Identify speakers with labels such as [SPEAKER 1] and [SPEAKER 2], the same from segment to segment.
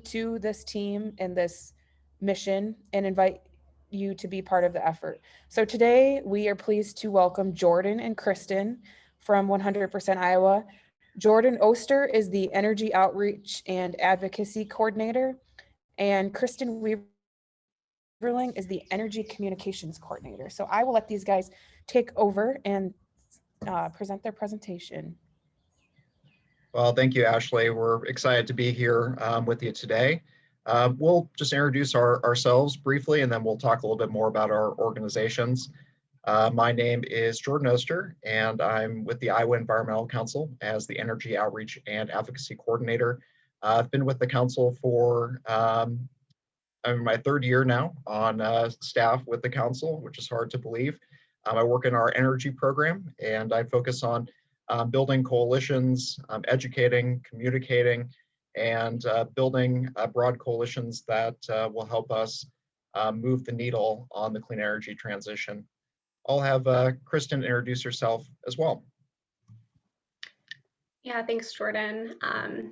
[SPEAKER 1] to this team and this mission and invite you to be part of the effort. So today we are pleased to welcome Jordan and Kristen from 100% Iowa. Jordan Oster is the Energy Outreach and Advocacy Coordinator, and Kristen Weaverling is the Energy Communications Coordinator. So I will let these guys take over and present their presentation.
[SPEAKER 2] Well, thank you, Ashley. We're excited to be here with you today. We'll just introduce ourselves briefly, and then we'll talk a little bit more about our organizations. My name is Jordan Oster, and I'm with the Iowa Environmental Council as the Energy Outreach and Advocacy Coordinator. I've been with the council for I'm in my third year now on staff with the council, which is hard to believe. I work in our energy program, and I focus on building coalitions, educating, communicating, and building broad coalitions that will help us move the needle on the clean energy transition. I'll have Kristen introduce herself as well.
[SPEAKER 3] Yeah, thanks, Jordan.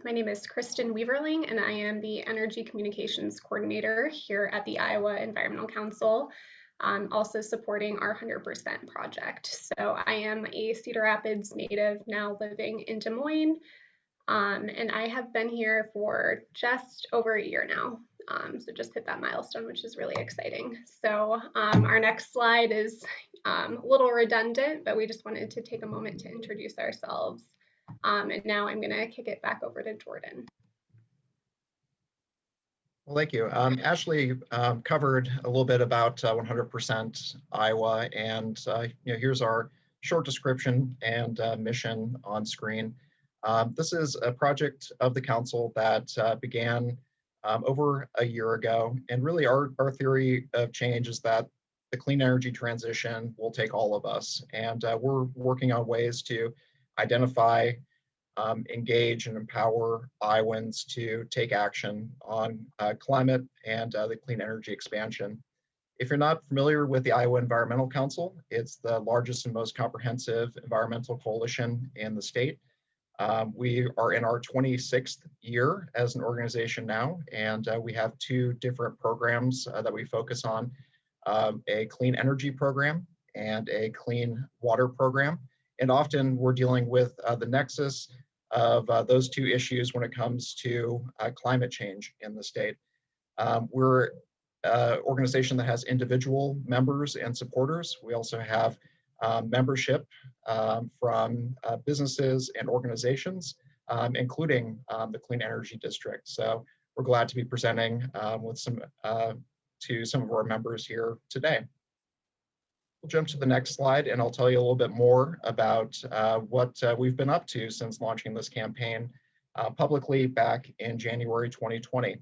[SPEAKER 3] My name is Kristen Weaverling, and I am the Energy Communications Coordinator here at the Iowa Environmental Council, also supporting our 100% project. So I am a Cedar Rapids native now living in Des Moines, and I have been here for just over a year now. So just hit that milestone, which is really exciting. So our next slide is a little redundant, but we just wanted to take a moment to introduce ourselves. And now I'm going to kick it back over to Jordan.
[SPEAKER 2] Well, thank you. Ashley covered a little bit about 100% Iowa, and here's our short description and mission on screen. This is a project of the council that began over a year ago, and really our theory of change is that the clean energy transition will take all of us, and we're working on ways to identify, engage, and empower Iowans to take action on climate and the clean energy expansion. If you're not familiar with the Iowa Environmental Council, it's the largest and most comprehensive environmental coalition in the state. We are in our 26th year as an organization now, and we have two different programs that we focus on, a clean energy program and a clean water program. And often we're dealing with the nexus of those two issues when it comes to climate change in the state. We're an organization that has individual members and supporters. We also have membership from businesses and organizations, including the Clean Energy District. So we're glad to be presenting with to some of our members here today. We'll jump to the next slide, and I'll tell you a little bit more about what we've been up to since launching this campaign publicly back in January 2020.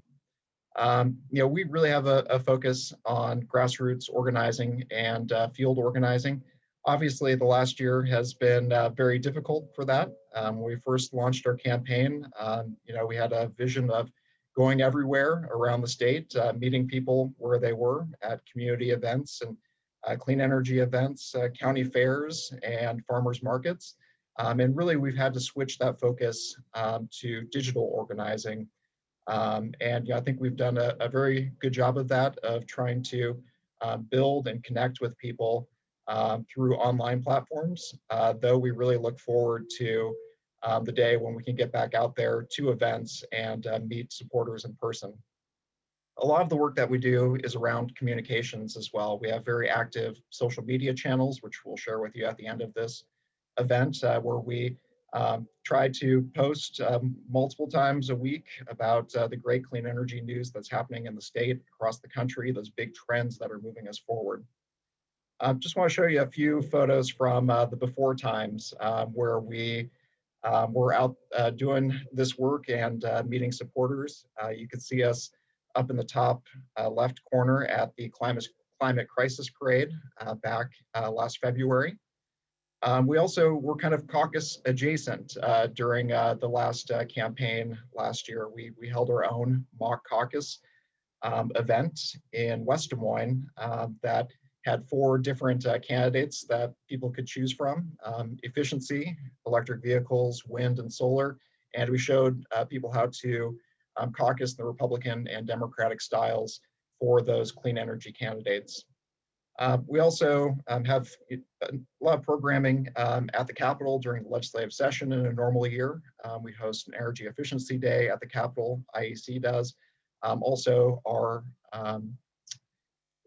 [SPEAKER 2] We really have a focus on grassroots organizing and field organizing. Obviously, the last year has been very difficult for that. When we first launched our campaign, we had a vision of going everywhere around the state, meeting people where they were at community events and clean energy events, county fairs, and farmers markets. And really, we've had to switch that focus to digital organizing. And I think we've done a very good job of that, of trying to build and connect with people through online platforms, though we really look forward to the day when we can get back out there to events and meet supporters in person. A lot of the work that we do is around communications as well. We have very active social media channels, which we'll share with you at the end of this event, where we try to post multiple times a week about the great clean energy news that's happening in the state, across the country, those big trends that are moving us forward. Just want to show you a few photos from the before times where we were out doing this work and meeting supporters. You can see us up in the top left corner at the Climate Crisis Parade back last February. We also were kind of caucus adjacent during the last campaign last year. We held our own mock caucus event in West Des Moines that had 4 different candidates that people could choose from: efficiency, electric vehicles, wind, and solar. And we showed people how to caucus the Republican and Democratic styles for those clean energy candidates. We also have a lot of programming at the Capitol during the legislative session in a normal year. We host an energy efficiency day at the Capitol, IEC does. Also our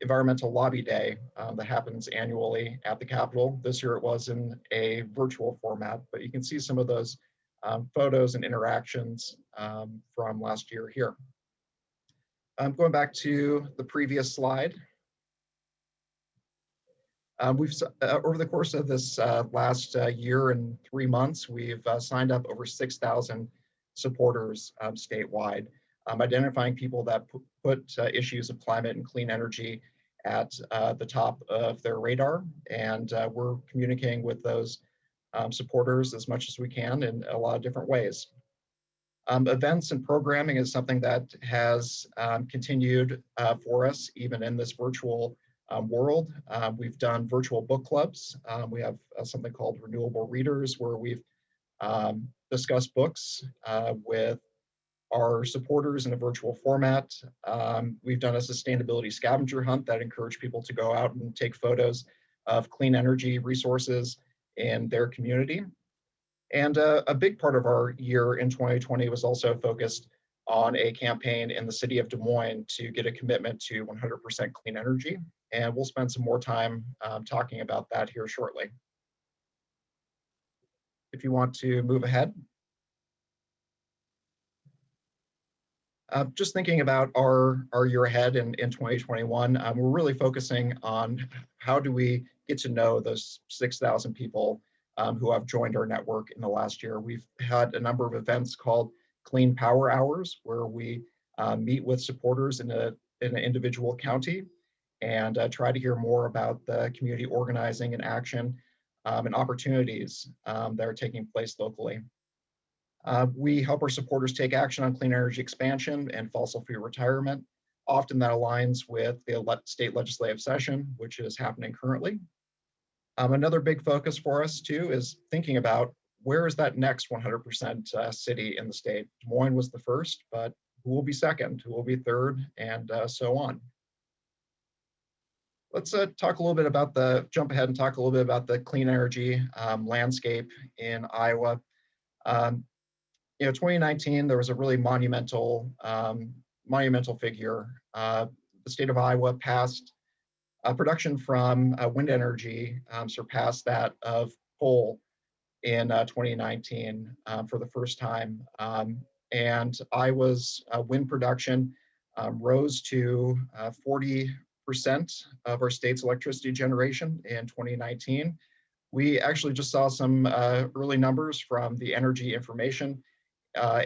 [SPEAKER 2] environmental lobby day that happens annually at the Capitol. This year it was in a virtual format, but you can see some of those photos and interactions from last year here. Going back to the previous slide. Over the course of this last year and 3 months, we've signed up over 6,000 supporters statewide, identifying people that put issues of climate and clean energy at the top of their radar. And we're communicating with those supporters as much as we can in a lot of different ways. Events and programming is something that has continued for us, even in this virtual world. We've done virtual book clubs. We have something called Renewable Readers, where we've discussed books with our supporters in a virtual format. We've done a sustainability scavenger hunt that encouraged people to go out and take photos of clean energy resources in their community. And a big part of our year in 2020 was also focused on a campaign in the city of Des Moines to get a commitment to 100% clean energy. And we'll spend some more time talking about that here shortly. If you want to move ahead. Just thinking about our year ahead in 2021, we're really focusing on how do we get to know those 6,000 people who have joined our network in the last year. We've had a number of events called Clean Power Hours, where we meet with supporters in an individual county and try to hear more about the community organizing and action and opportunities that are taking place locally. We help our supporters take action on clean energy expansion and fossil-free retirement. Often that aligns with the state legislative session, which is happening currently. Another big focus for us too is thinking about where is that next 100% city in the state. Des Moines was the first, but who will be second, who will be third, and so on. Let's talk a little bit about jump ahead and talk a little bit about the clean energy landscape in Iowa. 2019, there was a really monumental figure. The state of Iowa passed production from wind energy surpassed that of coal in 2019 for the first time. And Iowa's wind production rose to 40% of our state's electricity generation in 2019. We actually just saw some early numbers from the Energy Information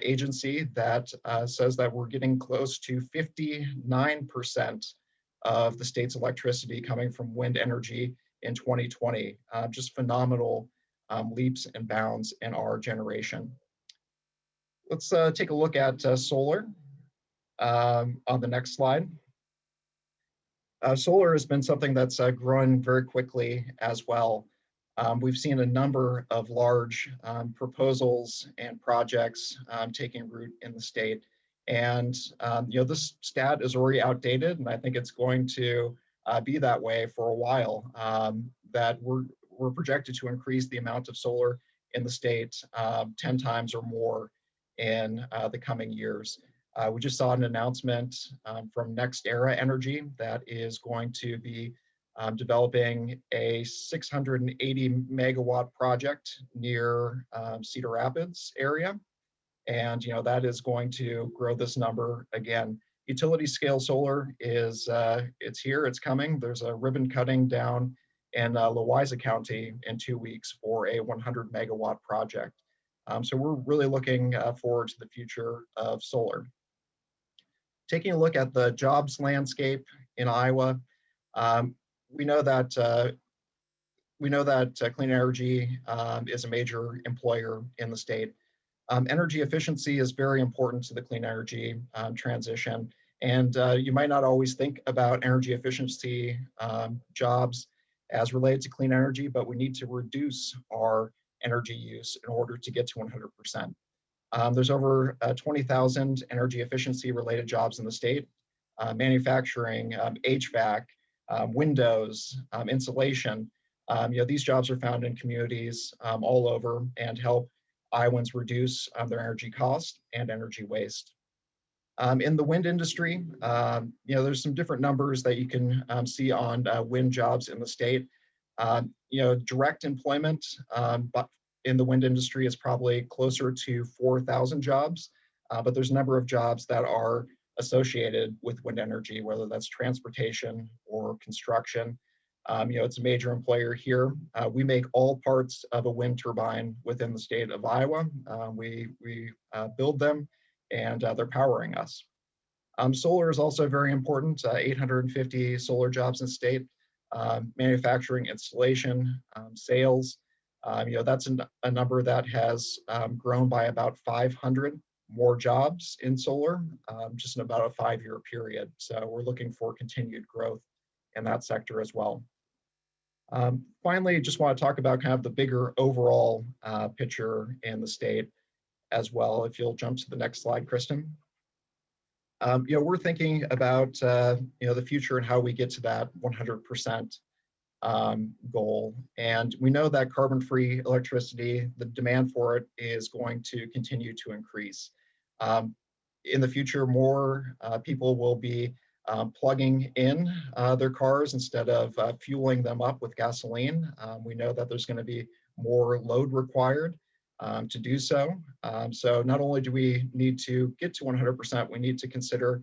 [SPEAKER 2] Agency that says that we're getting close to 59% of the state's electricity coming from wind energy in 2020. Just phenomenal leaps and bounds in our generation. Let's take a look at solar on the next slide. Solar has been something that's growing very quickly as well. We've seen a number of large proposals and projects taking root in the state. And this stat is already outdated, and I think it's going to be that way for a while, that we're projected to increase the amount of solar in the state 10 times or more in the coming years. We just saw an announcement from NextEra Energy that is going to be developing a 680 megawatt project near Cedar Rapids area. And that is going to grow this number again. Utility scale solar is it's here, it's coming. There's a ribbon cutting down in Louisa County in 2 weeks for a 100 megawatt project. So we're really looking forward to the future of solar. Taking a look at the jobs landscape in Iowa, we know that clean energy is a major employer in the state. Energy efficiency is very important to the clean energy transition. And you might not always think about energy efficiency jobs as related to clean energy, but we need to reduce our energy use in order to get to 100%. There's over 20,000 energy efficiency related jobs in the state, manufacturing, HVAC, windows, insulation. These jobs are found in communities all over and help Iowans reduce their energy cost and energy waste. In the wind industry, there's some different numbers that you can see on wind jobs in the state. Direct employment but in the wind industry is probably closer to 4,000 jobs, but there's a number of jobs that are associated with wind energy, whether that's transportation or construction. It's a major employer here. We make all parts of a wind turbine within the state of Iowa. We build them and they're powering us. Solar is also very important, 850 solar jobs in the state, manufacturing, installation, sales. That's a number that has grown by about 500 more jobs in solar, just in about a 5-year period. So we're looking for continued growth in that sector as well. Finally, just want to talk about kind of the bigger overall picture in the state as well. If you'll jump to the next slide, Kristen. We're thinking about the future and how we get to that 100% goal. And we know that carbon-free electricity, the demand for it is going to continue to increase. In the future, more people will be plugging in their cars instead of fueling them up with gasoline. We know that there's going to be more load required to do so. So not only do we need to get to 100%, we need to consider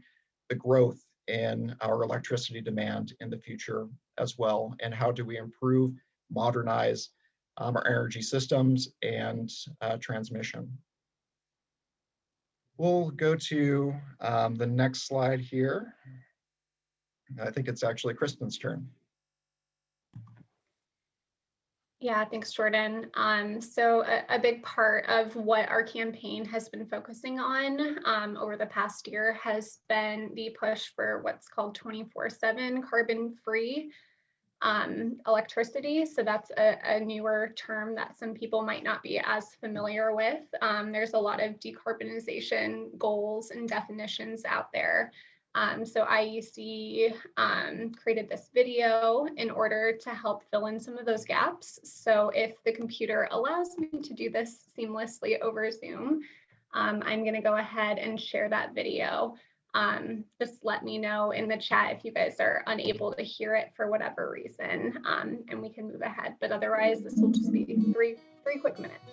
[SPEAKER 2] the growth in our electricity demand in the future as well, and how do we improve, modernize our energy systems and transmission. We'll go to the next slide here. I think it's actually Kristen's turn.
[SPEAKER 3] Yeah, thanks, Jordan. So a big part of what our campaign has been focusing on over the past year has been the push for what's called 24/7 carbon-free electricity. So that's a newer term that some people might not be as familiar with. There's a lot of decarbonization goals and definitions out there. So IEC created this video in order to help fill in some of those gaps. So if the computer allows me to do this seamlessly over Zoom, I'm going to go ahead and share that video. Just let me know in the chat if you guys are unable to hear it for whatever reason, and we can move ahead. But otherwise, this will just be three quick minutes.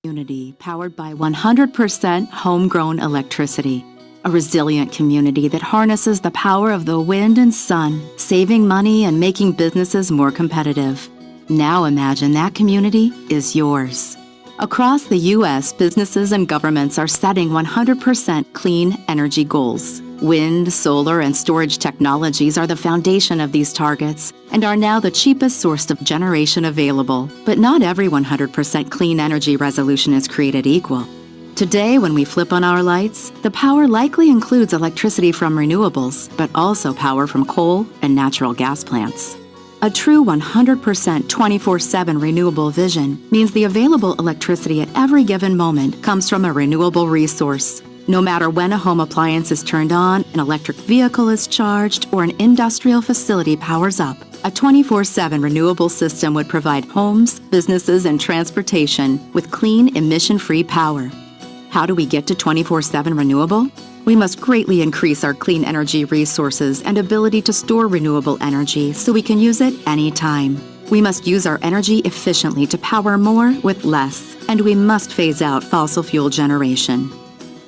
[SPEAKER 4] Community powered by 100% homegrown electricity. A resilient community that harnesses the power of the wind and sun, saving money and making businesses more competitive. Now imagine that community is yours. Across the U.S., businesses and governments are setting 100% clean energy goals. Wind, solar, and storage technologies are the foundation of these targets and are now the cheapest source of generation available. But not every 100% clean energy resolution is created equal. Today, when we flip on our lights, the power likely includes electricity from renewables, but also power from coal and natural gas plants. A true 100% 24/7 renewable vision means the available electricity at every given moment comes from a renewable resource. No matter when a home appliance is turned on, an electric vehicle is charged, or an industrial facility powers up, a 24/7 renewable system would provide homes, businesses, and transportation with clean, emission-free power. How do we get to 24/7 renewable? We must greatly increase our clean energy resources and ability to store renewable energy so we can use it anytime. We must use our energy efficiently to power more with less, and we must phase out fossil fuel generation.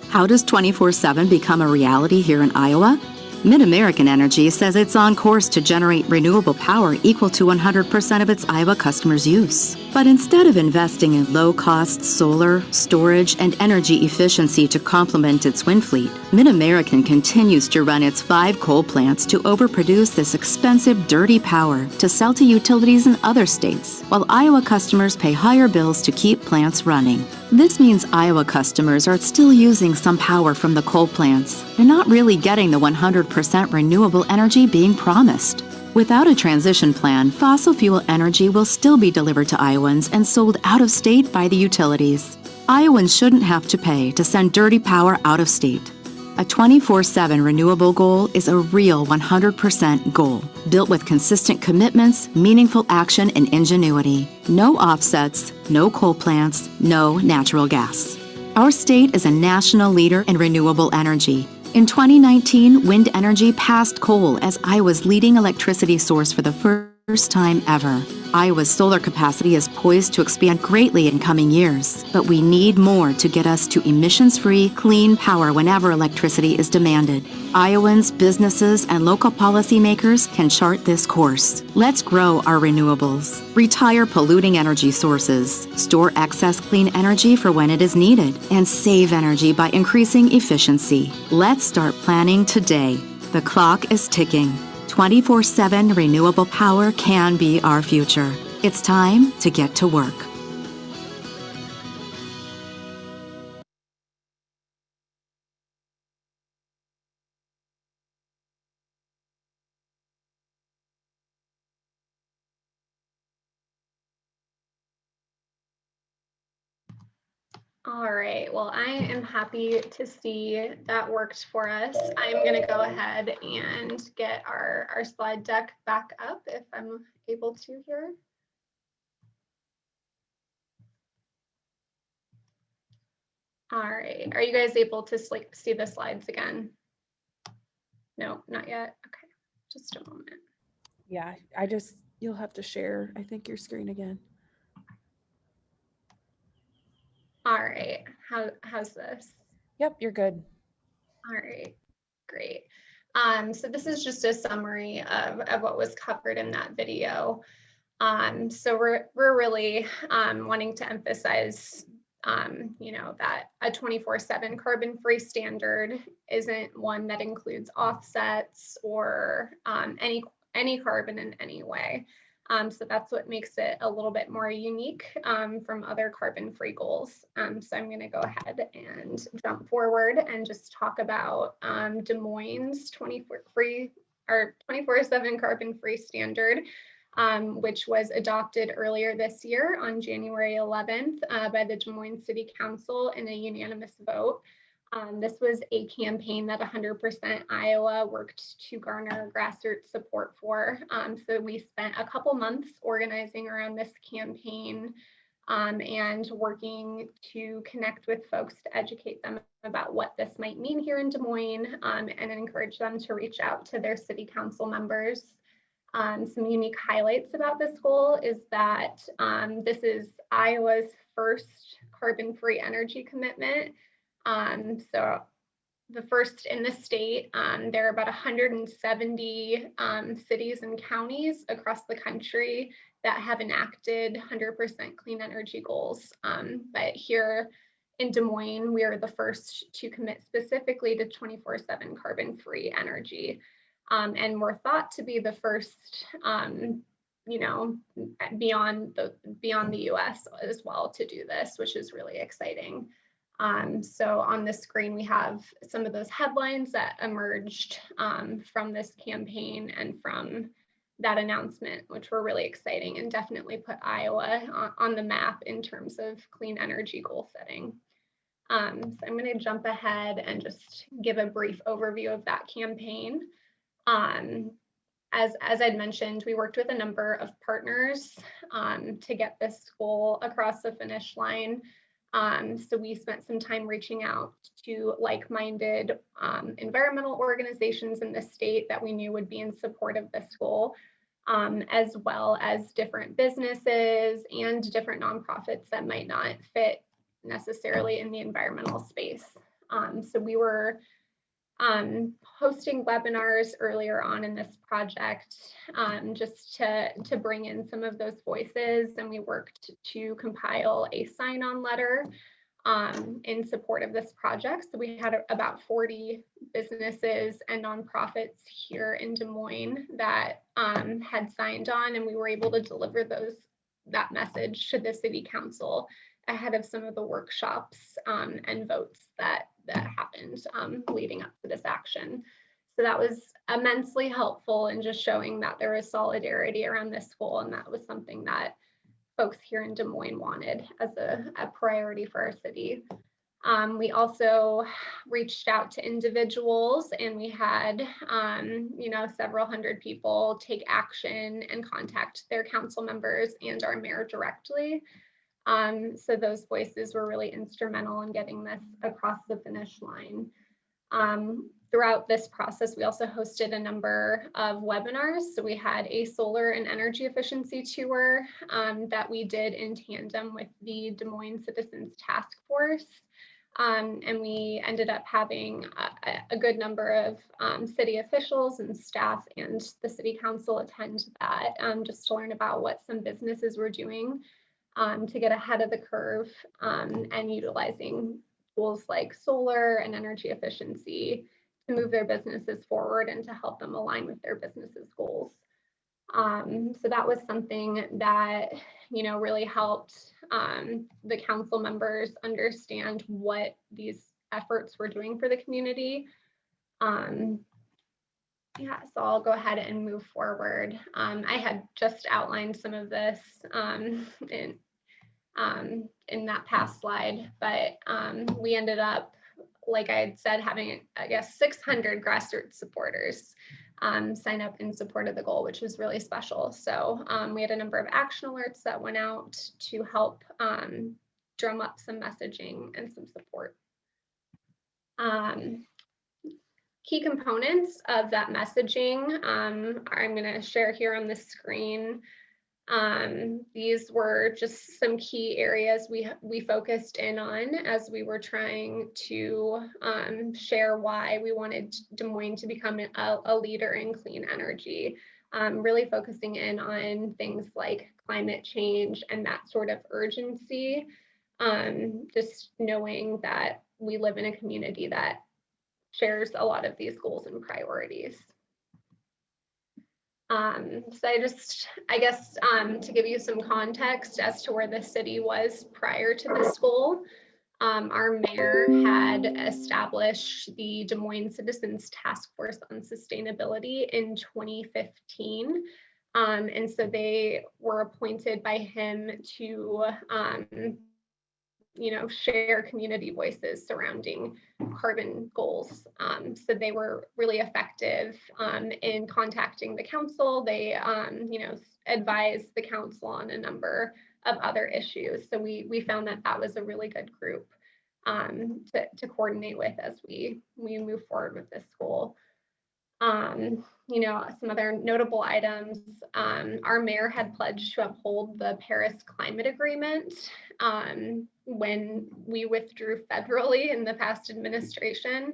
[SPEAKER 4] How does 24/7 become a reality here in Iowa? Mid-American Energy says it's on course to generate renewable power equal to 100% of its Iowa customers' use. But instead of investing in low-cost solar, storage, and energy efficiency to complement its wind fleet, Mid-American continues to run its 5 coal plants to overproduce this expensive, dirty power to sell to utilities in other states, while Iowa customers pay higher bills to keep plants running. This means Iowa customers are still using some power from the coal plants. They're not really getting the 100% renewable energy being promised. Without a transition plan, fossil fuel energy will still be delivered to Iowans and sold out of state by the utilities. Iowans shouldn't have to pay to send dirty power out of state. A 24/7 renewable goal is a real 100% goal, built with consistent commitments, meaningful action, and ingenuity. No offsets, no coal plants, no natural gas. Our state is a national leader in renewable energy. In 2019, wind energy passed coal as Iowa's leading electricity source for the first time ever. Iowa's solar capacity is poised to expand greatly in coming years, but we need more to get us to emissions-free, clean power whenever electricity is demanded. Iowans, businesses, and local policymakers can chart this course. Let's grow our renewables, retire polluting energy sources, store excess clean energy for when it is needed, and save energy by increasing efficiency. Let's start planning today. The clock is ticking. 24/7 renewable power can be our future. It's time to get to work.
[SPEAKER 3] All right, well, I am happy to see that worked for us. I'm going to go ahead and get our slide deck back up if I'm able to here. All right, are you guys able to see the slides again? No, not yet. Okay, just a moment.
[SPEAKER 1] Yeah, you'll have to share, I think, your screen again.
[SPEAKER 3] All right, how's this?
[SPEAKER 1] Yep, you're good.
[SPEAKER 3] All right, great. So this is just a summary of what was covered in that video. So we're really wanting to emphasize, that a 24/7 carbon-free standard isn't one that includes offsets or any carbon in any way. So that's what makes it a little bit more unique from other carbon-free goals. So I'm going to go ahead and jump forward and just talk about Des Moines' 24/7 carbon-free standard, which was adopted earlier this year on January 11th by the Des Moines City Council in a unanimous vote. This was a campaign that 100% Iowa worked to garner grassroots support for. So we spent a couple months organizing around this campaign and working to connect with folks to educate them about what this might mean here in Des Moines and encourage them to reach out to their city council members. Some unique highlights about this goal is that this is Iowa's first carbon-free energy commitment. So the first in the state. There are about 170 cities and counties across the country that have enacted 100% clean energy goals. But here in Des Moines, we are the first to commit specifically to 24/7 carbon-free energy. And we're thought to be the first, beyond the US as well to do this, which is really exciting. So on the screen, we have some of those headlines that emerged from this campaign and from that announcement, which were really exciting and definitely put Iowa on the map in terms of clean energy goal setting. So I'm going to jump ahead and just give a brief overview of that campaign. As I'd mentioned, we worked with a number of partners to get this goal across the finish line. So we spent some time reaching out to like-minded environmental organizations in the state that we knew would be in support of this goal, as well as different businesses and different nonprofits that might not fit necessarily in the environmental space. So we were hosting webinars earlier on in this project just to bring in some of those voices, and we worked to compile a sign-on letter in support of this project. So we had about 40 businesses and nonprofits here in Des Moines that had signed on, and we were able to deliver that message to the city council ahead of some of the workshops and votes that happened leading up to this action. So that was immensely helpful in just showing that there was solidarity around this goal, and that was something that folks here in Des Moines wanted as a priority for our city. We also reached out to individuals, and we had, several hundred people take action and contact their council members and our mayor directly. So those voices were really instrumental in getting this across the finish line. Throughout this process, we also hosted a number of webinars. So we had a solar and energy efficiency tour that we did in tandem with the Des Moines Citizens Task Force. And we ended up having a good number of city officials and staff and the city council attend that just to learn about what some businesses were doing to get ahead of the curve and utilizing tools like solar and energy efficiency to move their businesses forward and to help them align with their businesses' goals. So that was something that, really helped the council members understand what these efforts were doing for the community. Yeah, so I'll go ahead and move forward. I had just outlined some of this in that past slide, but we ended up, like I had said, having, I guess, 600 grassroots supporters sign up in support of the goal, which was really special. So we had a number of action alerts that went out to help drum up some messaging and some support. Key components of that messaging I'm going to share here on the screen. These were just some key areas we focused in on as we were trying to share why we wanted Des Moines to become a leader in clean energy, really focusing in on things like climate change and that sort of urgency, just knowing that we live in a community that shares a lot of these goals and priorities. So I guess to give you some context as to where the city was prior to this goal, our mayor had established the Des Moines Citizens Task Force on Sustainability in 2015. And so they were appointed by him to share community voices surrounding carbon goals. So they were really effective in contacting the council. They, advised the council on a number of other issues. So we found that was a really good group to coordinate with as we move forward with this goal. Some other notable items, our mayor had pledged to uphold the Paris Climate Agreement when we withdrew federally in the past administration.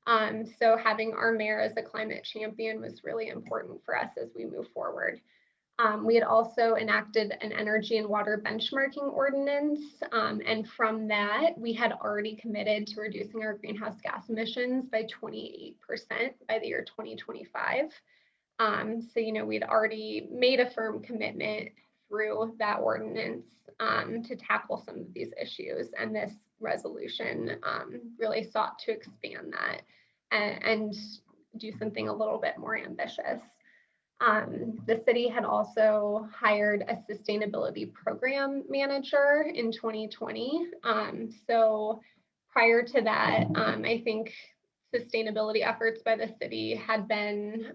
[SPEAKER 3] So having our mayor as a climate champion was really important for us as we move forward. We had also enacted an energy and water benchmarking ordinance, and from that, we had already committed to reducing our greenhouse gas emissions by 28% by the year 2025. So, we'd already made a firm commitment through that ordinance to tackle some of these issues, and this resolution really sought to expand that and do something a little bit more ambitious. The city had also hired a sustainability program manager in 2020. So prior to that, I think sustainability efforts by the city had been,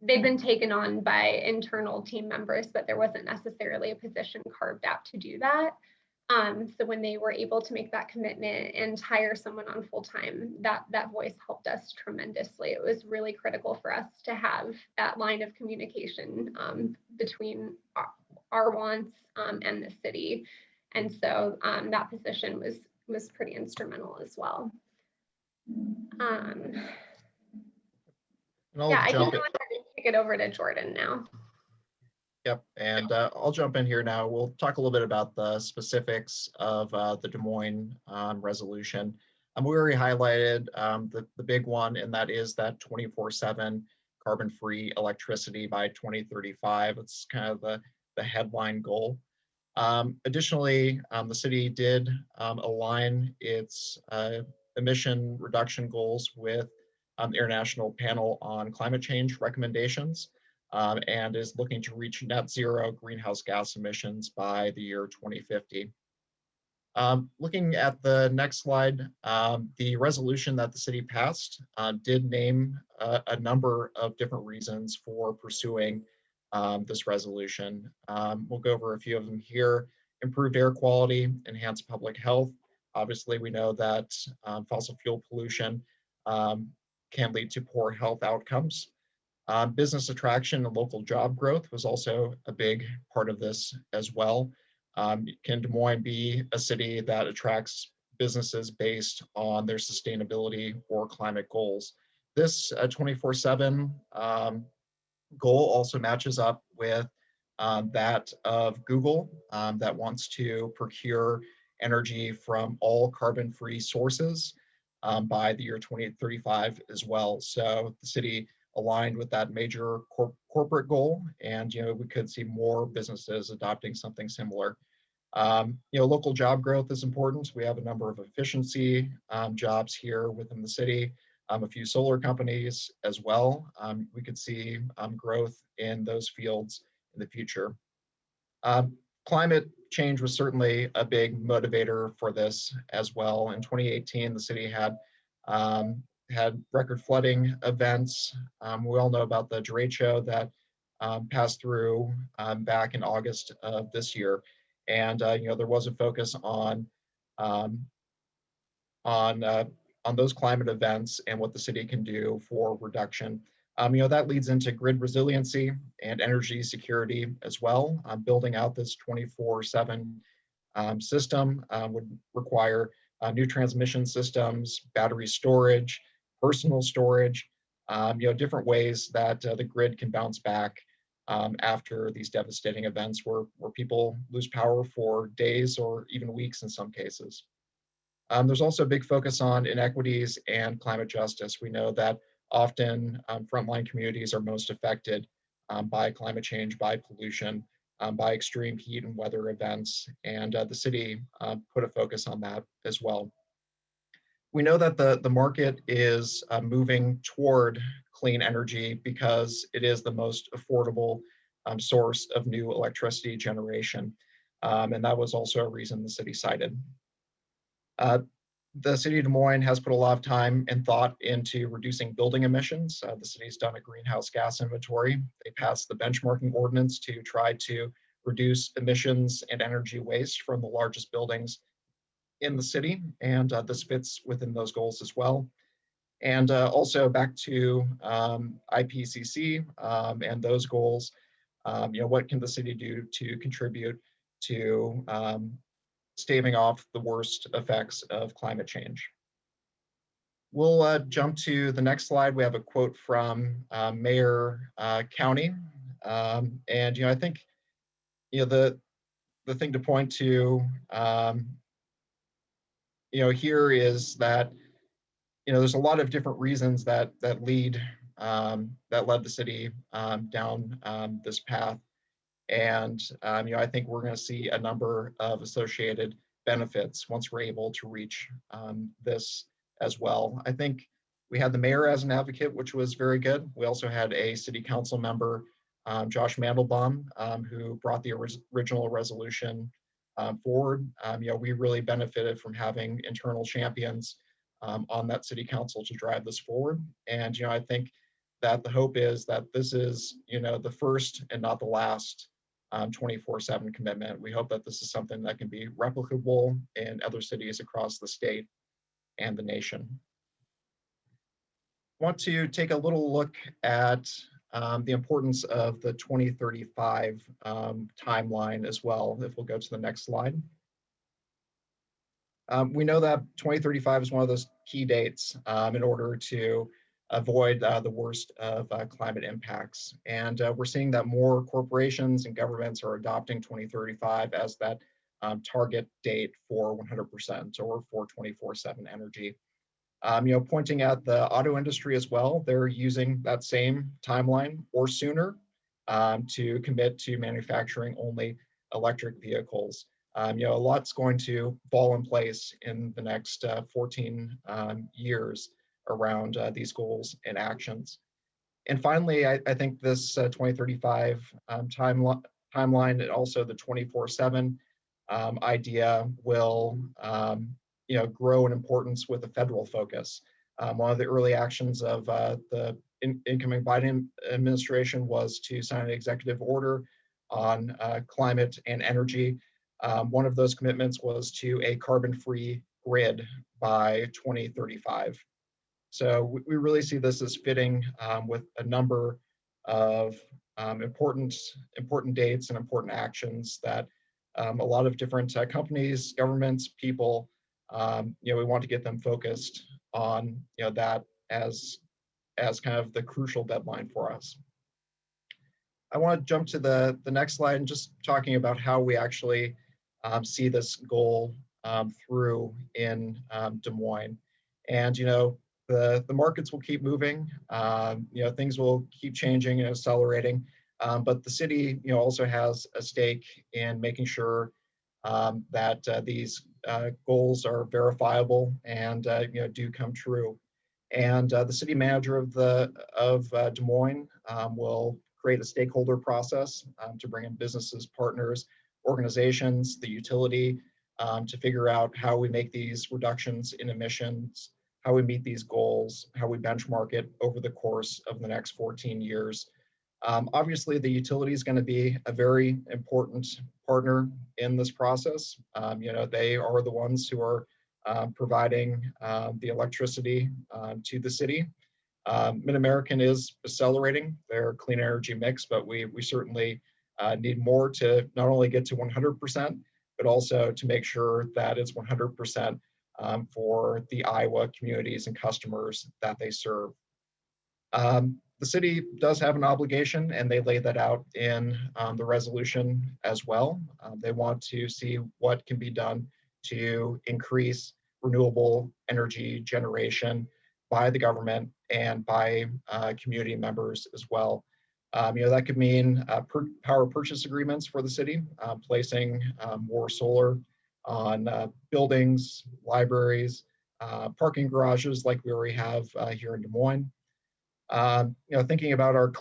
[SPEAKER 3] they've been taken on by internal team members, but there wasn't necessarily a position carved out to do that. So when they were able to make that commitment and hire someone on full time, that voice helped us tremendously. It was really critical for us to have that line of communication between our wants and the city. And so that position was pretty instrumental as well. Yeah, I can go ahead and kick it over to Jordan now.
[SPEAKER 2] Yep, and I'll jump in here now. We'll talk a little bit about the specifics of the Des Moines resolution. We already highlighted the big one, and that is that 24/7 carbon-free electricity by 2035. It's kind of the headline goal. Additionally, the city did align its emission reduction goals with International Panel on Climate Change recommendations, and is looking to reach net zero greenhouse gas emissions by the year 2050. Looking at the next slide, the resolution that the city passed did name a number of different reasons for pursuing this resolution. We'll go over a few of them here. Improved air quality, enhanced public health. Obviously, we know that fossil fuel pollution can lead to poor health outcomes. Business attraction and local job growth was also a big part of this as well. Can Des Moines be a city that attracts businesses based on their sustainability or climate goals? This 24/7 goal also matches up with that of Google that wants to procure energy from all carbon-free sources by the year 2035 as well. So the city aligned with that major corporate goal, and we could see more businesses adopting something similar. Local job growth is important. We have a number of efficiency jobs here within the city, a few solar companies as well. We could see growth in those fields in the future. Climate change was certainly a big motivator for this as well. In 2018, the city had record flooding events. We all know about the derecho that passed through back in August of this year. And there was a focus on those climate events and what the city can do for reduction. That leads into grid resiliency and energy security as well. Building out this 24/7 system would require new transmission systems, battery storage, personal storage, different ways that the grid can bounce back after these devastating events where people lose power for days or even weeks in some cases. There's also a big focus on inequities and climate justice. We know that often frontline communities are most affected by climate change, by pollution, by extreme heat and weather events, and the city put a focus on that as well. We know that the market is moving toward clean energy because it is the most affordable source of new electricity generation. And that was also a reason the city cited. The city of Des Moines has put a lot of time and thought into reducing building emissions. The city's done a greenhouse gas inventory. They passed the benchmarking ordinance to try to reduce emissions and energy waste from the largest buildings in the city, and this fits within those goals as well. And also back to IPCC and those goals, what can the city do to contribute to staving off the worst effects of climate change? We'll jump to the next slide. We have a quote from Mayor County. And I think the thing to point to here is that there's a lot of different reasons that led the city down this path. And I think we're going to see a number of associated benefits once we're able to reach this as well. I think we had the mayor as an advocate, which was very good. We also had a city council member, Josh Mandelbaum, who brought the original resolution forward. We really benefited from having internal champions on that city council to drive this forward. And I think that the hope is that this is the first and not the last 24/7 commitment. We hope that this is something that can be replicable in other cities across the state and the nation. I want to take a little look at the importance of the 2035 timeline as well, if we'll go to the next slide. We know that 2035 is one of those key dates in order to avoid the worst of climate impacts. And we're seeing that more corporations and governments are adopting 2035 as that target date for 100% or for 24/7 energy. Pointing at the auto industry as well, they're using that same timeline or sooner to commit to manufacturing only electric vehicles. A lot's going to fall in place in the next 14 years around these goals and actions. And finally, I think this 2035 timeline and also the 24/7 idea will grow in importance with a federal focus. One of the early actions of the incoming Biden administration was to sign an executive order on climate and energy. One of those commitments was to a carbon-free grid by 2035. So we really see this as fitting with a number of important dates and important actions that a lot of different companies, governments, people, we want to get them focused on that as kind of the crucial deadline for us. I want to jump to the next slide and just talking about how we actually see this goal through in Des Moines. And the markets will keep moving. Things will keep changing and accelerating. But the city, also has a stake in making sure that these goals are verifiable and do come true. And the city manager of Des Moines will create a stakeholder process to bring in businesses, partners, organizations, the utility, to figure out how we make these reductions in emissions, how we meet these goals, how we benchmark it over the course of the next 14 years. Obviously, the utility is going to be a very important partner in this process. They are the ones who are providing the electricity to the city. Mid-American is accelerating their clean energy mix, but we certainly need more to not only get to 100%, but also to make sure that it's 100% for the Iowa communities and customers that they serve. The city does have an obligation, and they lay that out in the resolution as well. They want to see what can be done to increase renewable energy generation by the government and by community members as well. That could mean power purchase agreements for the city, placing more solar on buildings, libraries, parking garages like we already have here in Des Moines. Thinking about our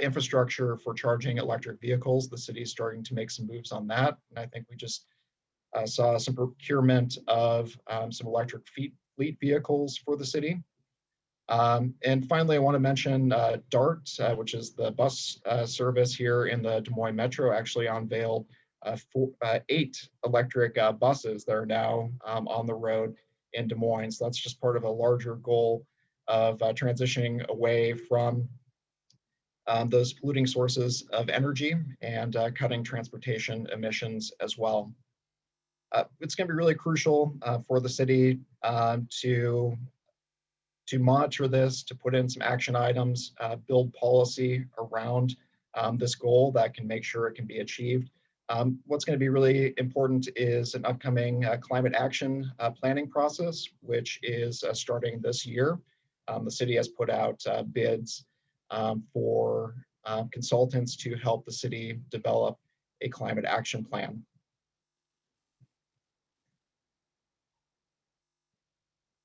[SPEAKER 2] infrastructure for charging electric vehicles, the city is starting to make some moves on that. And I think we just saw some procurement of some electric fleet vehicles for the city. And finally, I want to mention DART, which is the bus service here in the Des Moines Metro, actually unveiled 8 electric buses that are now on the road in Des Moines. So that's just part of a larger goal of transitioning away from those polluting sources of energy and cutting transportation emissions as well. It's going to be really crucial for the city to monitor this, to put in some action items, build policy around this goal that can make sure it can be achieved. What's going to be really important is an upcoming climate action planning process, which is starting this year. The city has put out bids for consultants to help the city develop a climate action plan.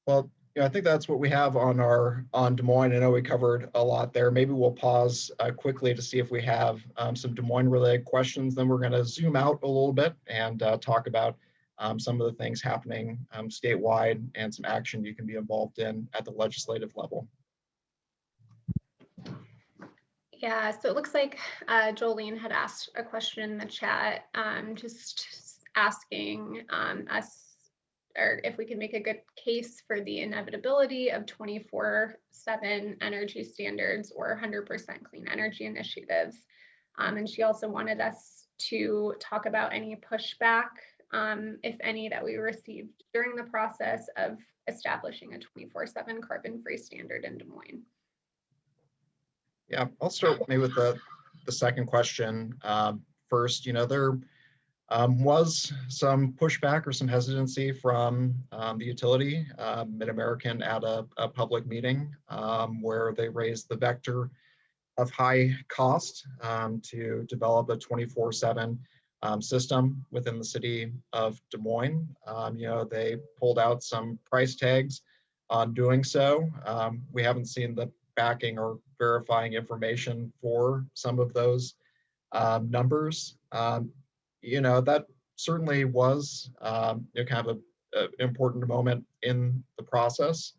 [SPEAKER 2] Well, I think that's what we have on Des Moines. I know we covered a lot there. Maybe we'll pause quickly to see if we have some Des Moines related questions. Then we're going to zoom out a little bit and talk about some of the things happening statewide and some action you can be involved in at the legislative level.
[SPEAKER 3] Yeah, so it looks like Jolene had asked a question in the chat, just asking us or if we can make a good case for the inevitability of 24/7 energy standards or 100% clean energy initiatives. And she also wanted us to talk about any pushback, if any, that we received during the process of establishing a 24/7 carbon-free standard in Des Moines.
[SPEAKER 2] Yeah, I'll start maybe with the second question first. There was some pushback or some hesitancy from the utility, Mid-American, at a public meeting where they raised the vector of high cost to develop a 24/7 system within the city of Des Moines. They pulled out some price tags on doing so. We haven't seen the backing or verifying information for some of those numbers. That certainly was kind of an important moment in the process.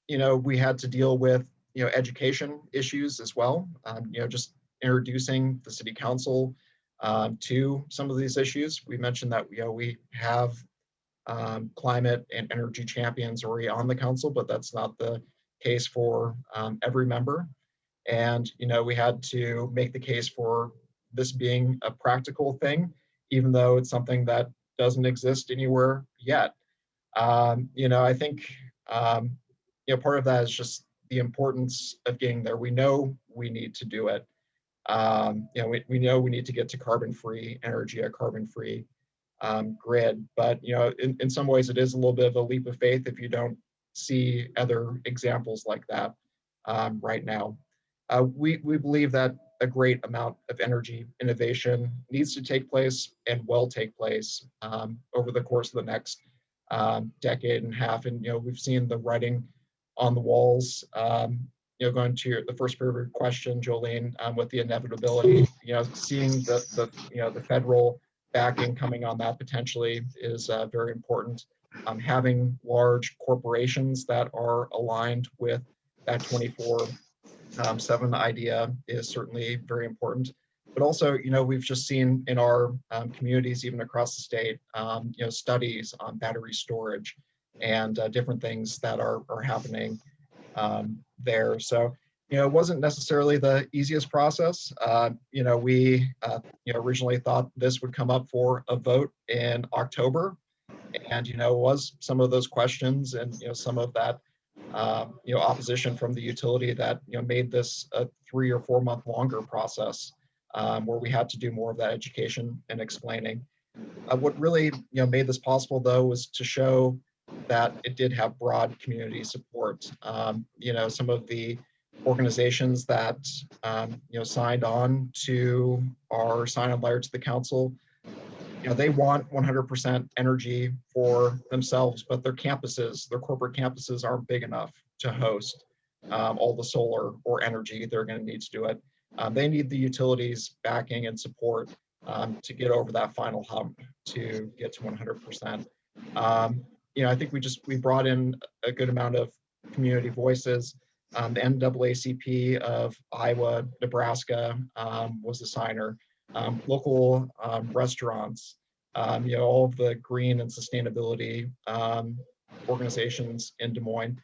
[SPEAKER 2] We had to deal with education issues as well. Just introducing the city council to some of these issues. We mentioned that we have climate and energy champions already on the council, but that's not the case for every member. And we had to make the case for this being a practical thing, even though it's something that doesn't exist anywhere yet. I think part of that is just the importance of getting there. We know we need to do it. We know we need to get to carbon-free energy, a carbon-free grid. But in some ways, it is a little bit of a leap of faith if you don't see other examples like that right now. We believe that a great amount of energy innovation needs to take place and will take place over the course of the next decade and a half. And we've seen the writing on the walls. Going to the first part of your question, Jolene, with the inevitability, seeing the federal backing coming on that potentially is very important. Having large corporations that are aligned with that 24/7 idea is certainly very important. But also, we've just seen in our communities, even across the state, studies on battery storage and different things that are happening there. So, it wasn't necessarily the easiest process. We originally thought this would come up for a vote in October, and was some of those questions and some of that opposition from the utility that made this a 3 or 4 month longer process where we had to do more of that education and explaining. What really made this possible, though, was to show that it did have broad community support. Some of the organizations that signed on to our sign-on letter to the council, they want 100% energy for themselves, but their corporate campuses aren't big enough to host all the solar or energy they're going to need to do it. They need the utilities backing and support to get over that final hump to get to 100%. I think we brought in a good amount of community voices. The NAACP of Iowa, Nebraska was a signer. Local restaurants, all of the green and sustainability organizations in Des Moines.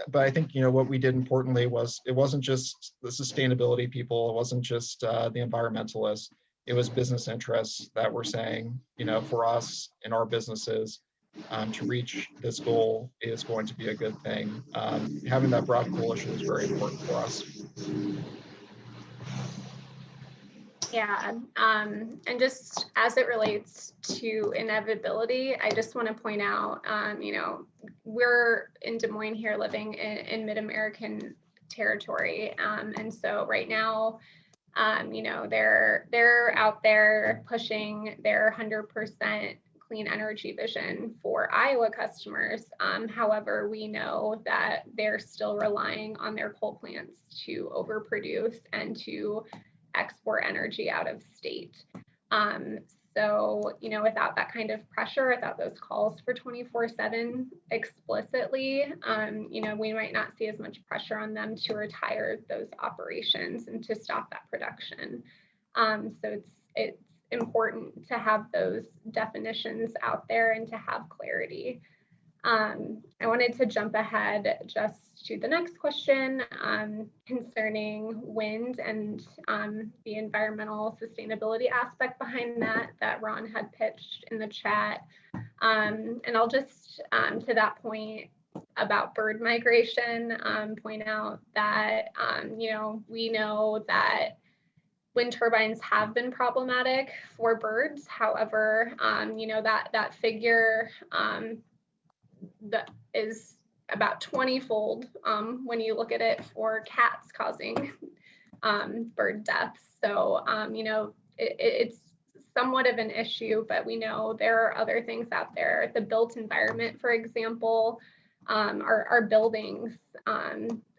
[SPEAKER 2] But I think what we did importantly was it wasn't just the sustainability people, it wasn't just the environmentalists. It was business interests that were saying, for us in our businesses, to reach this goal is going to be a good thing. Having that broad coalition is very important for us.
[SPEAKER 3] Yeah, and just as it relates to inevitability, I just want to point out, we're in Des Moines here living in Mid-American territory. And so right now, they're out there pushing their 100% clean energy vision for Iowa customers. However, we know that they're still relying on their coal plants to overproduce and to export energy out of state. So, without that kind of pressure, without those calls for 24/7 explicitly, we might not see as much pressure on them to retire those operations and to stop that production. So it's important to have those definitions out there and to have clarity. I wanted to jump ahead just to the next question concerning wind and the environmental sustainability aspect behind that Ron had pitched in the chat. And I'll just, to that point about bird migration, point out that, we know that wind turbines have been problematic for birds. However, that figure that is about 20-fold when you look at it for cats causing bird deaths. So, it's somewhat of an issue, but we know there are other things out there. The built environment, for example, our buildings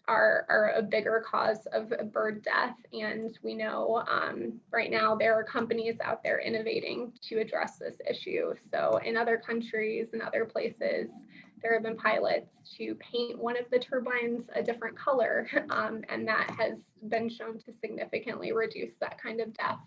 [SPEAKER 3] are a bigger cause of bird death. And we know right now there are companies out there innovating to address this issue. So in other countries and other places, there have been pilots to paint one of the turbines a different color, and that has been shown to significantly reduce that kind of death.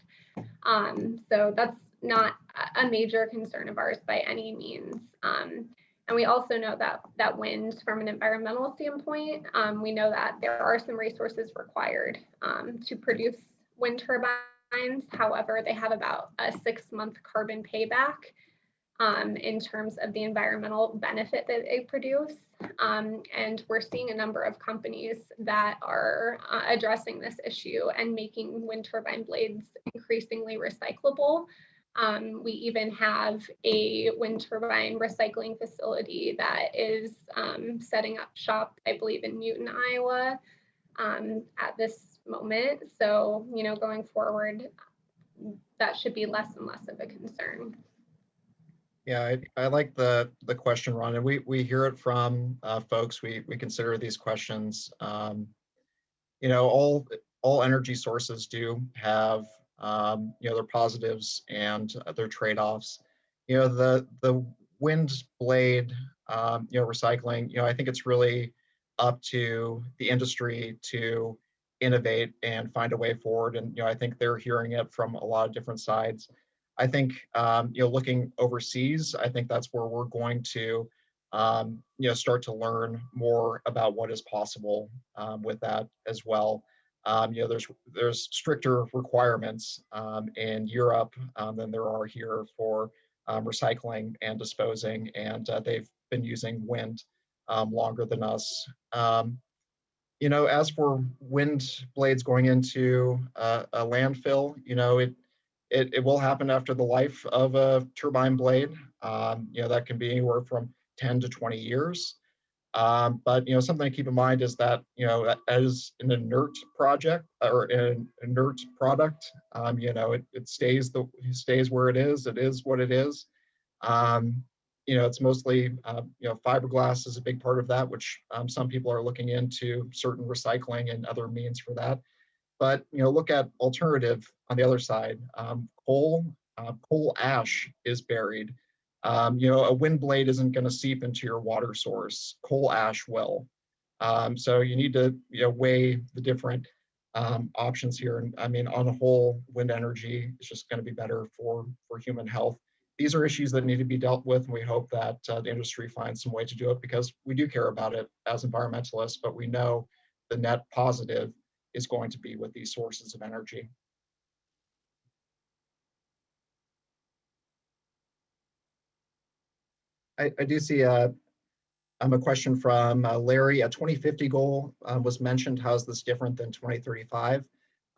[SPEAKER 3] So that's not a major concern of ours by any means. And we also know that wind, from an environmental standpoint, we know that there are some resources required to produce wind turbines. However, they have about a 6-month carbon payback in terms of the environmental benefit that they produce. And we're seeing a number of companies that are addressing this issue and making wind turbine blades increasingly recyclable. We even have a wind turbine recycling facility that is setting up shop, I believe, in Newton, Iowa at this moment. So, you know, going forward, that should be less and less of a concern.
[SPEAKER 2] Yeah, I like the question, Ron, and we hear it from folks. We consider these questions. You know, all energy sources do have you know, their positives and their trade-offs. You know, the wind blade you know, recycling. You know, I think it's really up to the industry to innovate and find a way forward. And you know, I think they're hearing it from a lot of different sides. I think you know, looking overseas, I think that's where we're going to you know, start to learn more about what is possible with that as well. You know, there's stricter requirements in Europe than there are here for recycling and disposing, and they've been using wind longer than us. You know, as for wind blades going into a landfill, you know, it will happen after the life of a turbine blade. You know, that can be anywhere from 10 to 20 years. But you know, something to keep in mind is that, you know, as an inert project or an inert product, you know, it stays where it is. It is what it is. You know, it's mostly you know, fiberglass is a big part of that, which some people are looking into certain recycling and other means for that. But you know, look at alternative on the other side. Coal ash is buried. You know, a wind blade isn't going to seep into your water source. Coal ash will. So you need to, you know, weigh the different options here. And I mean, on the whole, wind energy is just going to be better for human health. These are issues that need to be dealt with, and we hope that the industry finds some way to do it, because we do care about it as environmentalists, but we know the net positive is going to be with these sources of energy. I do see a question from Larry. A 2050 goal was mentioned. How is this different than 2035?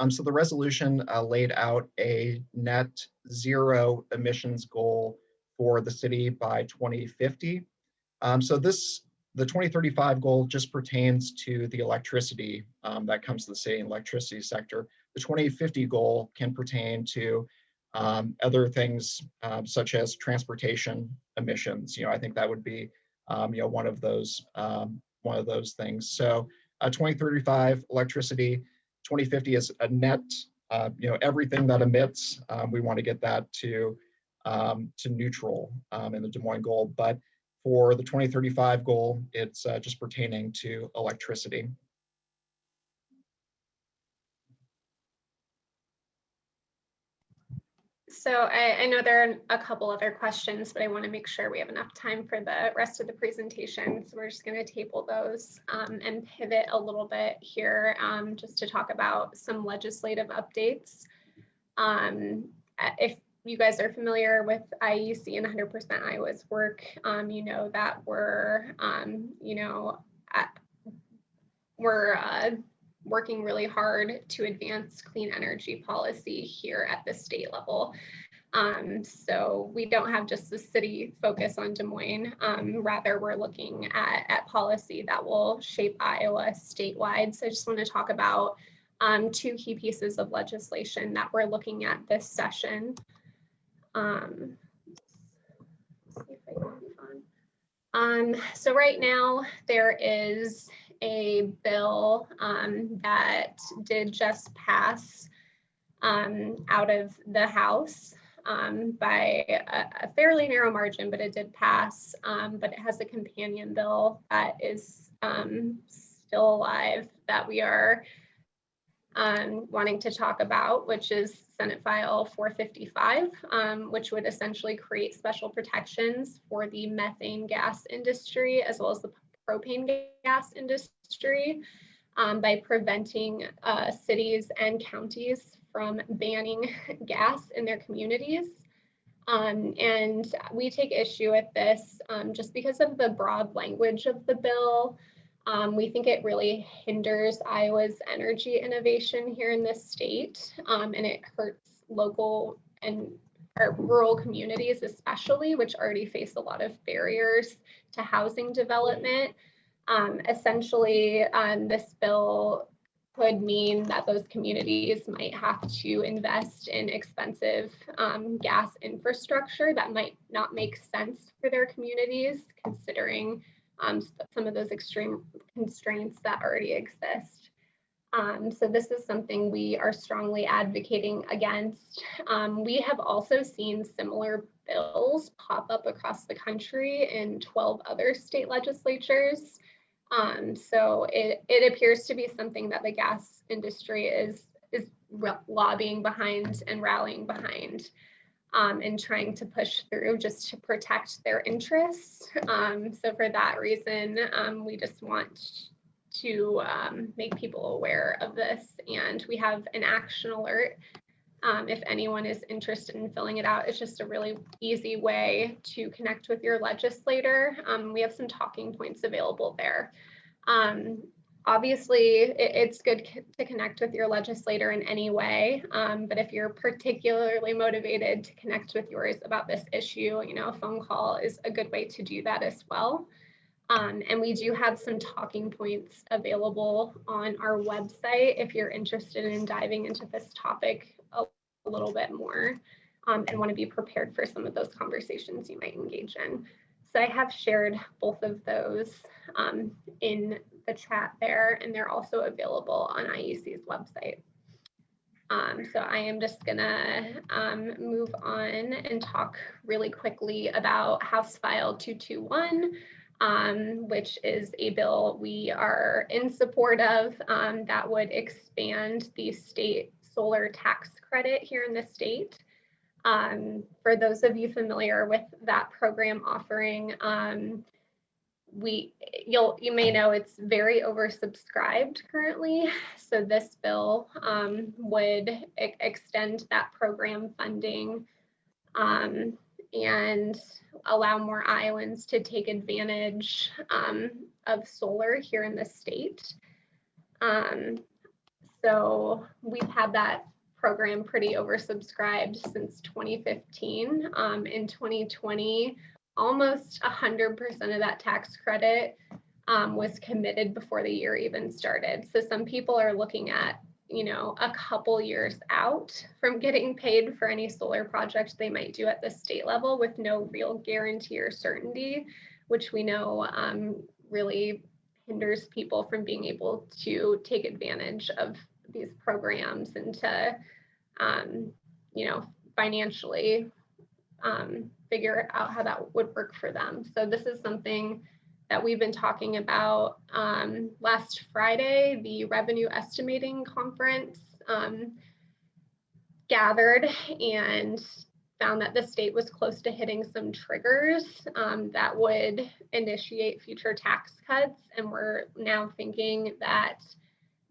[SPEAKER 2] So the resolution laid out a net zero emissions goal for the city by 2050. So the 2035 goal just pertains to the electricity that comes to the city and electricity sector. The 2050 goal can pertain to other things such as transportation emissions. You know, I think that would be you know, one of those things. So 2035 electricity, 2050 is a net. You know, everything that emits, we want to get that to neutral in the Des Moines goal. But for the 2035 goal, it's just pertaining to electricity.
[SPEAKER 3] So I know there are a couple other questions, but I want to make sure we have enough time for the rest of the presentation. So we're just going to table those and pivot a little bit here just to talk about some legislative updates. If you guys are familiar with IEC and 100% Iowa's work, you know that we're, you know, working really hard to advance clean energy policy here at the state level. So we don't have just the city focus on Des Moines, rather we're looking at policy that will shape Iowa statewide. So I just want to talk about 2 key pieces of legislation that we're looking at this session. See if I can move on. So right now there is a bill that did just pass out of the House by a fairly narrow margin, but it did pass. But it has a companion bill that is still alive that we are wanting to talk about, which is Senate File 455, which would essentially create special protections for the methane gas industry as well as the propane gas industry by preventing cities and counties from banning gas in their communities. And we take issue with this just because of the broad language of the bill. We think it really hinders Iowa's energy innovation here in this state, and it hurts local and rural communities especially, which already face a lot of barriers to housing development. Essentially, this bill could mean that those communities might have to invest in expensive gas infrastructure that might not make sense for their communities, considering some of those extreme constraints that already exist. So this is something we are strongly advocating against. We have also seen similar bills pop up across the country in 12 other state legislatures. So it appears to be something that the gas industry is lobbying behind and rallying behind and trying to push through just to protect their interests. So for that reason, we just want to make people aware of this, and we have an action alert. If anyone is interested in filling it out, it's just a really easy way to connect with your legislator. We have some talking points available there. Obviously, it's good to connect with your legislator in any way, but if you're particularly motivated to connect with yours about this issue, a phone call is a good way to do that as well. And we do have some talking points available on our website if you're interested in diving into this topic a little bit more and want to be prepared for some of those conversations you might engage in. So I have shared both of those in the chat there, and they're also available on IEC's website. So I am just gonna move on and talk really quickly about House File 221, which is a bill we are in support of that would expand the state solar tax credit here in the state. For those of you familiar with that program offering, you may know it's very oversubscribed currently. So this bill would extend that program funding and allow more Iowans to take advantage of solar here in the state. So we've had that program pretty oversubscribed since 2015. In 2020, almost 100% of that tax credit was committed before the year even started. So some people are looking at, a couple years out from getting paid for any solar project they might do at the state level with no real guarantee or certainty, which we know really hinders people from being able to take advantage of these programs and to, financially figure out how that would work for them. So this is something that we've been talking about. Last Friday, the Revenue Estimating Conference gathered and found that the state was close to hitting some triggers that would initiate future tax cuts. And we're now thinking that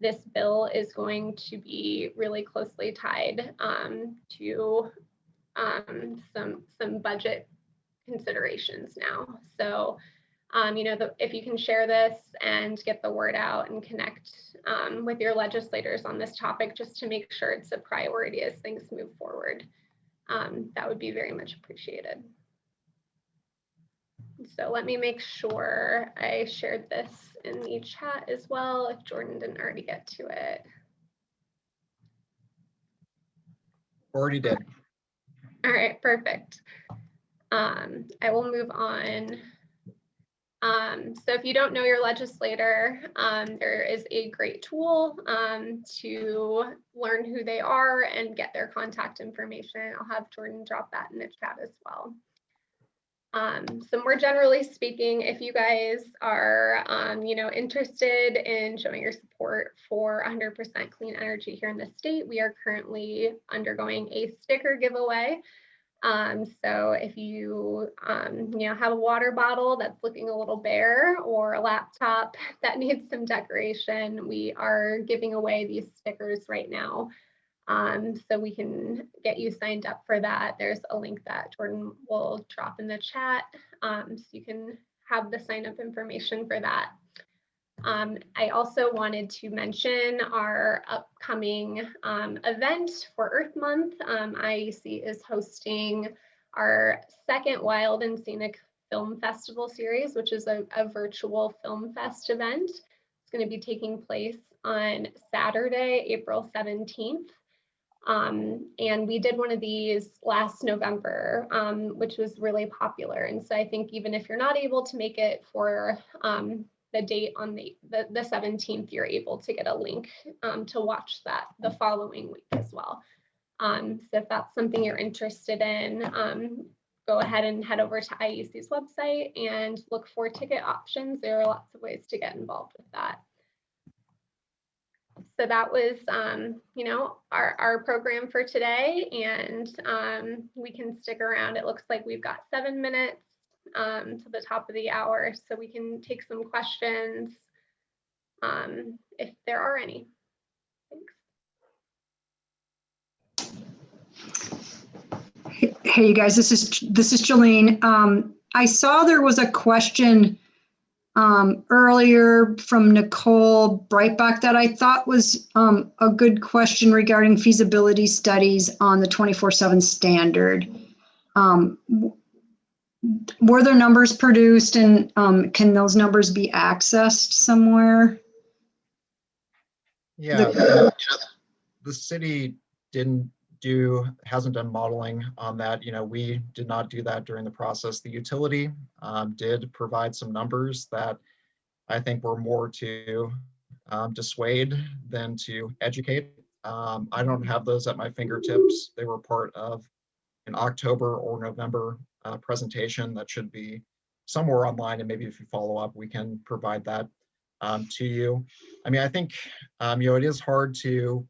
[SPEAKER 3] this bill is going to be really closely tied to some budget considerations now. So, if you can share this and get the word out and connect with your legislators on this topic, just to make sure it's a priority as things move forward, that would be very much appreciated. So let me make sure I shared this in the chat as well, if Jordan didn't already get to it.
[SPEAKER 2] Already did.
[SPEAKER 3] All right, perfect. I will move on. So if you don't know your legislator, there is a great tool to learn who they are and get their contact information. I'll have Jordan drop that in the chat as well. So more generally speaking, if you guys are, interested in showing your support for 100% clean energy here in the state, we are currently undergoing a sticker giveaway. So if you, have a water bottle that's looking a little bare or a laptop that needs some decoration, we are giving away these stickers right now. So we can get you signed up for that. There's a link that Jordan will drop in the chat, so you can have the sign up information for that. I also wanted to mention our upcoming event for Earth Month. IEC is hosting our second Wild and Scenic Film Festival series, which is a virtual film fest event. It's going to be taking place on Saturday, April 17th. And we did one of these last November, which was really popular. And so I think even if you're not able to make it for the date on the 17th, you're able to get a link to watch that the following week as well. So if that's something you're interested in, go ahead and head over to IEC's website and look for ticket options. There are lots of ways to get involved with that. So that was, our program for today, and we can stick around. It looks like we've got 7 minutes to the top of the hour, so we can take some questions if there are any. Thanks.
[SPEAKER 5] Hey, you guys, this is Jolene. I saw there was a question earlier from Nicole Breitbach that I thought was a good question regarding feasibility studies on the 24/7 standard. Were there numbers produced, and can those numbers be accessed somewhere?
[SPEAKER 2] Yeah, the city hasn't done modeling on that. We did not do that during the process. The utility did provide some numbers that I think were more to dissuade than to educate. I don't have those at my fingertips. They were part of an October or November presentation that should be somewhere online, and maybe if you follow up, we can provide that to you. I mean, I think it is hard to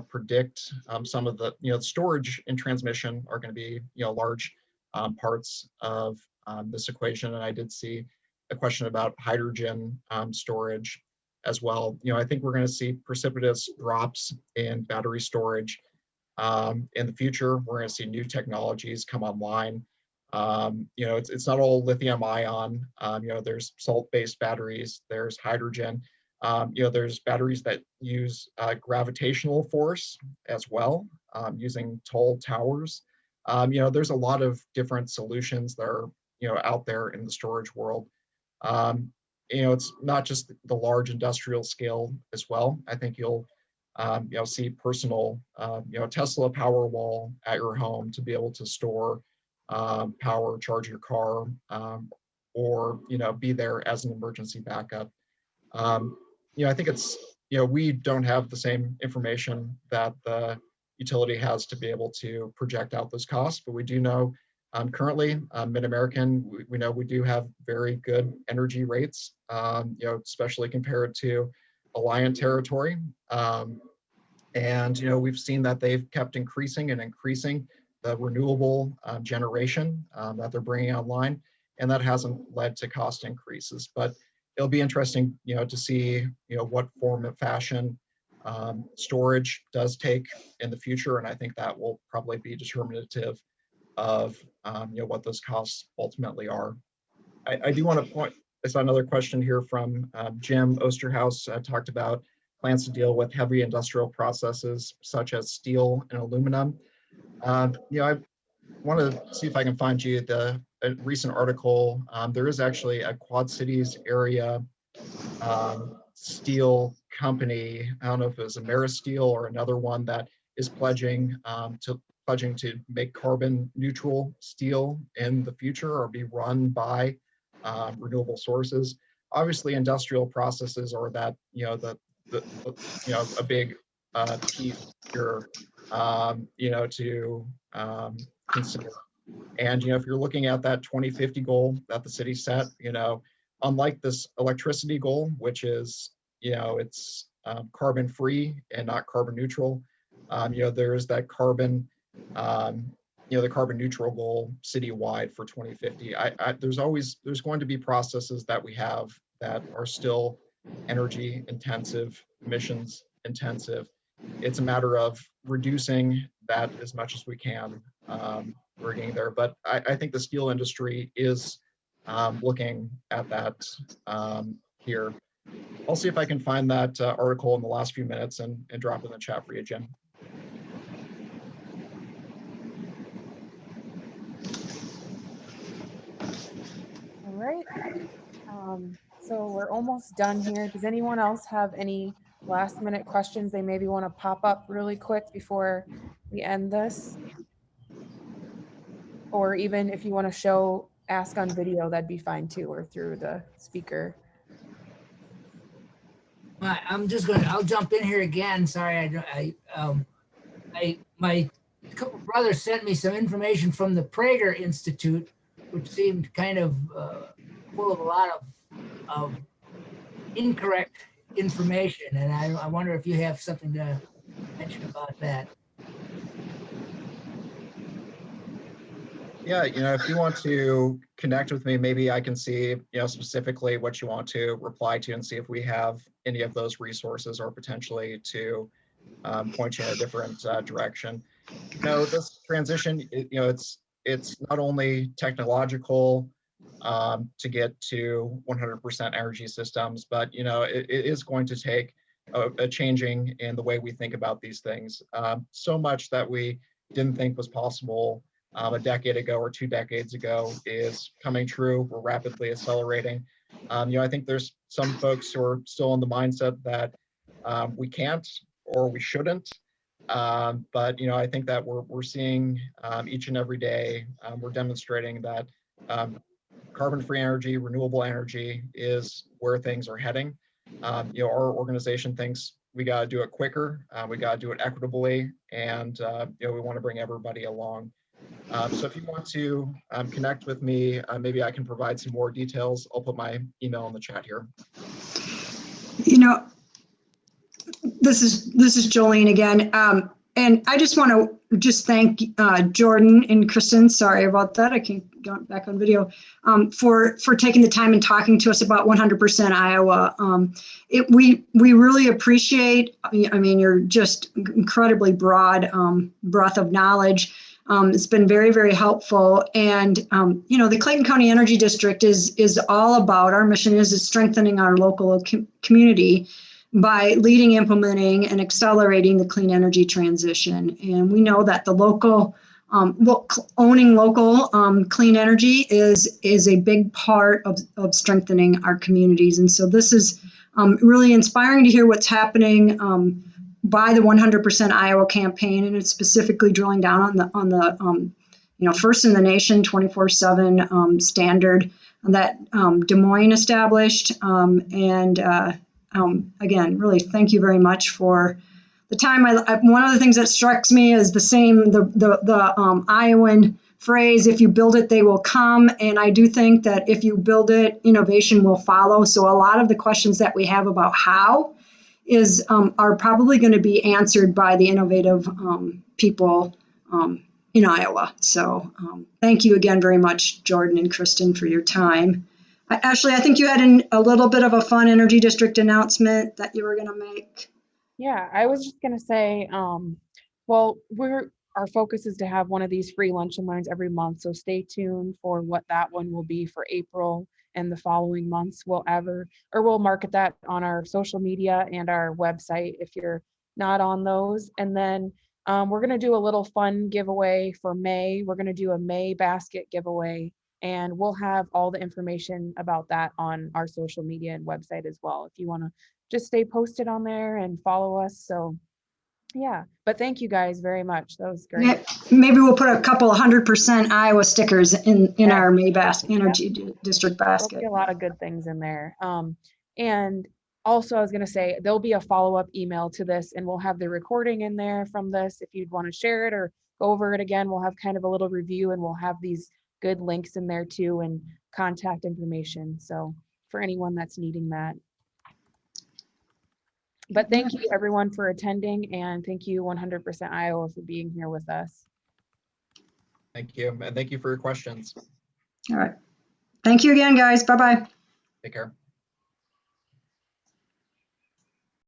[SPEAKER 2] predict some of the storage and transmission are going to be large parts of this equation. And I did see a question about hydrogen storage as well. I think we're going to see precipitous drops in battery storage in the future. We're going to see new technologies come online. It's not all lithium ion. There's salt-based batteries, there's hydrogen. There's batteries that use gravitational force as well, using tall towers. There's a lot of different solutions that are out there in the storage world. It's not just the large industrial scale as well. I think you'll see personal Tesla Powerwall at your home to be able to store power, charge your car, or be there as an emergency backup. I think it's, we don't have the same information that the utility has to be able to project out those costs, but we do know currently, Mid-American, we know we do have very good energy rates, especially compared to Alliant territory. And we've seen that they've kept increasing the renewable generation that they're bringing online, and that hasn't led to cost increases. But it'll be interesting, to see, what form and fashion storage does take in the future, and I think that will probably be determinative of what those costs ultimately are. I do want to point. I saw another question here from Jim Osterhaus. Talked about plans to deal with heavy industrial processes such as steel and aluminum. I want to see if I can find you a recent article. There is actually a Quad Cities area steel company. I don't know if it was AmeriSteel or another one that is pledging to pledging to make carbon neutral steel in the future or be run by renewable sources. Obviously, industrial processes are that, a big piece here, to consider. And, if you're looking at that 2050 goal that the city set, unlike this electricity goal, which is, it's carbon free and not carbon neutral, there's that carbon, the carbon neutral goal citywide for 2050. There's going to be processes that we have that are still energy intensive, emissions intensive. It's a matter of reducing that as much as we can. We're getting there, but I think the steel industry is looking at that here. I'll see if I can find that article in the last few minutes and drop it in the chat for you, Jim.
[SPEAKER 1] All right. So we're almost done here. Does anyone else have any last minute questions they maybe want to pop up really quick before we end this? Or even if you want to ask on video, that'd be fine too, or through the speaker.
[SPEAKER 6] I'll jump in here again. Sorry, my couple brothers sent me some information from the Prager Institute, which seemed kind of full of a lot of incorrect information. And I wonder if you have something to mention about that.
[SPEAKER 2] Yeah, if you want to connect with me, maybe I can see, specifically what you want to reply to and see if we have any of those resources or potentially to point you in a different direction. This transition, it's not only technological to get to 100% energy systems, but, it is going to take a changing in the way we think about these things. So much that we didn't think was possible a decade ago or 2 decades ago is coming true. We're rapidly accelerating. I think there's some folks who are still in the mindset that we can't or we shouldn't. But I think that we're seeing each and every day, we're demonstrating that carbon-free energy, renewable energy is where things are heading. Our organization thinks we got to do it quicker, we got to do it equitably, and we want to bring everybody along. So if you want to connect with me, maybe I can provide some more details. I'll put my email in the chat here.
[SPEAKER 5] This is Jolene again. And I just want to thank Jordan and Kristen, sorry about that, I can't go back on video, for taking the time and talking to us about 100% Iowa. We really appreciate, you're just incredibly broad breadth of knowledge. It's been very, very helpful. And, the Clayton County Energy District is all about, our mission is strengthening our local community by leading, implementing, and accelerating the clean energy transition. And we know that the owning local clean energy is a big part of strengthening our communities. And so this is really inspiring to hear what's happening by the 100% Iowa campaign, and it's specifically drilling down on the first in the nation 24/7 standard that Des Moines established. Again, really thank you very much for the time. One of the things that strikes me is the Iowan phrase, if you build it, they will come. And I do think that if you build it, innovation will follow. So a lot of the questions that we have about how are probably going to be answered by the innovative people in Iowa. So thank you again very much, Jordan and Kristen, for your time. Ashley, I think you had a little bit of a fun energy district announcement that you were going to make.
[SPEAKER 1] Yeah, I was just going to say, well, our focus is to have one of these free lunch and learns every month. So stay tuned for what that one will be for April and the following months. We'll market that on our social media and our website if you're not on those. And then we're going to do a little fun giveaway for May. We're going to do a May basket giveaway, and we'll have all the information about that on our social media and website as well, if you want to just stay posted on there and follow us. So Yeah, but thank you guys very much. That was great.
[SPEAKER 5] Yeah, maybe we'll put a couple 100% Iowa stickers in
[SPEAKER 1] Yeah.
[SPEAKER 5] our May Energy District
[SPEAKER 1] There'll
[SPEAKER 5] basket.
[SPEAKER 1] be a lot of good things in there. And also I was going to say there'll be a follow-up email to this, and we'll have the recording in there from this. If you'd want to share it or go over it again, we'll have kind of a little review, and we'll have these good links in there too, and contact information. So for anyone that's needing that. But thank you everyone for attending, and thank you 100% Iowa for being here with us.
[SPEAKER 2] Thank you. And thank you for your questions.
[SPEAKER 5] All right. Thank you again, guys. Bye-bye.
[SPEAKER 2] Take care.